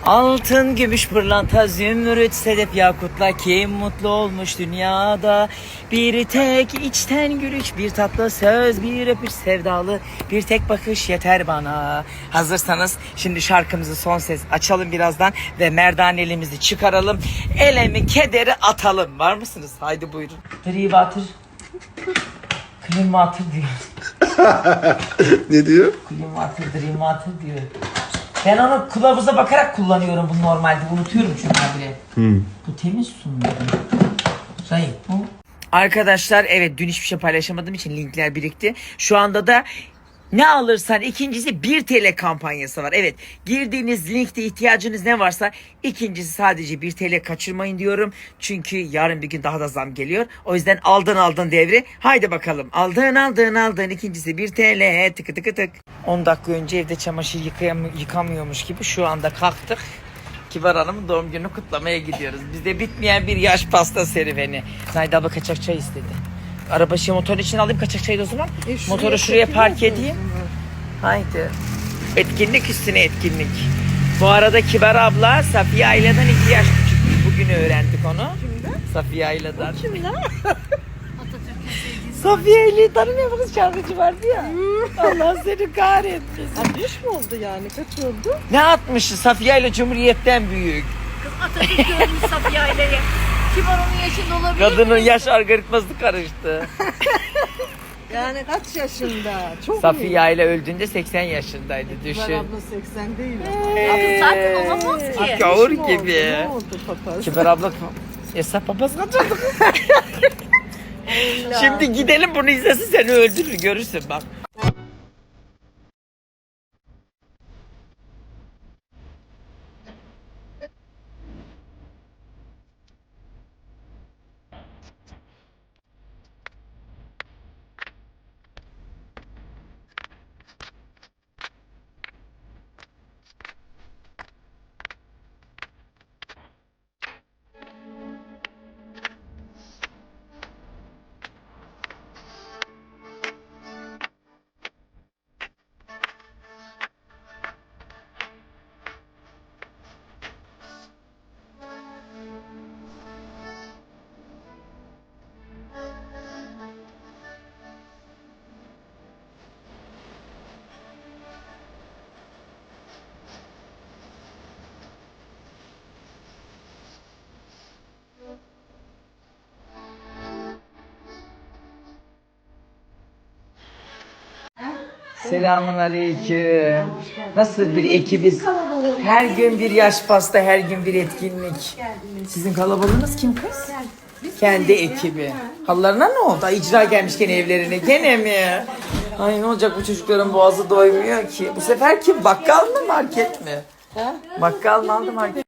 Altın, gümüş, pırlanta, zümrüt, sedef, yakutla kim mutlu olmuş dünyada? Bir tek içten gülüş, bir tatlı söz, bir öpüş sevdalı, bir tek bakış yeter bana. Hazırsanız şimdi şarkımızı son ses açalım birazdan ve merdanelimizi çıkaralım. Elemi kederi atalım. Var mısınız? Haydi buyurun. Dri water. Clean water diyor. Ne diyor? Clean water, dream water diyor. Ben onu kılavuza bakarak kullanıyorum bunu normalde. Unutuyorum çünkü bile. Bu temiz su mu? Zayıf bu. Arkadaşlar evet dün hiçbir şey paylaşamadığım için linkler birikti. Şu anda da ne alırsan ikincisi 1 TL kampanyası var. Evet girdiğiniz linkte ihtiyacınız ne varsa ikincisi sadece 1 TL kaçırmayın diyorum. Çünkü yarın bir gün daha da zam geliyor. O yüzden aldın devri. Haydi bakalım aldın ikincisi 1 TL tıkı tıkı tık. 10 dakika önce evde çamaşır yıkamıyormuş gibi şu anda kalktık. Kibar Hanım'ın doğum gününü kutlamaya gidiyoruz. Bizde bitmeyen bir yaş pasta serüveni. Zahide abla kaçak çay istedi. Araba motorun içine alayım kaçak çayı da o zaman. Motoru şuraya park edeyim. Haydi. Etkinlik üstüne etkinlik. Bu arada Kibar abla Safiye Ayla'dan 2 yaş küçük. Bugün öğrendik onu. Kimden? Safiye Ayla'dan. Kimden? Safiye Ayla'yı tanımıyor musunuz? Şarkıcı vardı ya. Allah seni kahretmesin. 60 mı oldu yani? Kaç oldu? Ne 60'ı? Safiye Ayla Cumhuriyet'ten büyük. Kız Atatürk görmüş Safiye Ayla'yı. Kibar onun yaşında olabilir Kadının mi? yaş algoritması karıştı. Yani kaç yaşında? Çok Safiye Ayla öldüğünde 80 yaşındaydı Ben düşün. abla 80 değil. Abi zaten olamaz ki. Gavur Ne oldu? gibi. Ne oldu papaz? Kibar abla Esra papaz kaçırdı. Şimdi gidelim bunu izlesin seni öldürür görürsün bak. Selamun aleyküm. Nasıl bir ekibiz? Her gün bir yaş pasta, her gün bir etkinlik. Sizin kalabalığınız kim kız? Kendi ekibi. Halılarına ne oldu? Ay, icra gelmiş gene evlerine. Gene mi? Ay ne olacak bu çocukların boğazı doymuyor ki. Bu sefer kim? Bakkal mı market mi? Bakkal mı aldı market?